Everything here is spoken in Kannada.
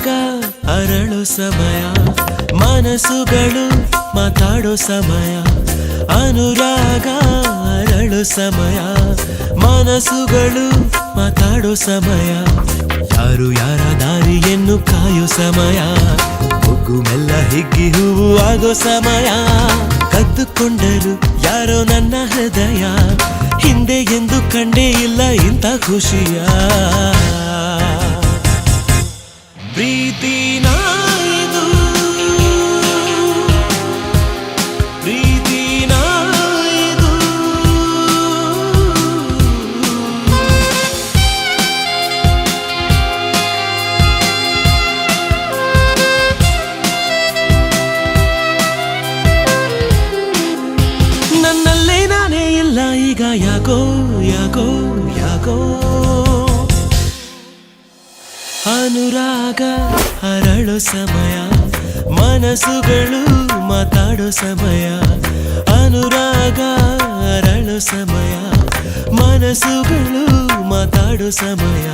ಅನುರಾಗ ಅರಳು ಸಮಯ ಮನಸ್ಸುಗಳು ಮಾತಾಡೋ ಸಮಯ ಅನುರಾಗ ಅರಳು ಸಮಯ ಮನಸ್ಸುಗಳು ಮಾತಾಡೋ ಸಮಯ ಯಾರು ಯಾರ ದಾರಿಯನ್ನು ಕಾಯೋ ಸಮಯ ಮೊಗ್ಗು ಮೆಲ್ಲ ಹಿಗ್ಗಿ ಹೂವು ಆಗೋ ಸಮಯ ಕದ್ದುಕೊಂಡರು ಯಾರೋ ನನ್ನ ಹೃದಯ ಹಿಂದೆ ಎಂದು ಕಂಡೇ ಇಲ್ಲ ಇಂಥ ಖುಷಿಯ ಪ್ರೀತಿನ ಇದು ಪ್ರೀತಿನ ಇದು ನನ್ನಲ್ಲೇ ನಾನೇ ಇಲ್ಲ ಈಗ ಯಾಕೋ ಯಾಕೋ ಯಾಕೋ ಅನುರಾಗ ಅರಳೋ ಸಮಯ ಮನಸ್ಸುಗಳು ಮಾತಾಡೋ ಸಮಯ ಅನುರಾಗ ಅರಳೋ ಸಮಯ ಮನಸ್ಸುಗಳು ಮಾತಾಡೋ ಸಮಯ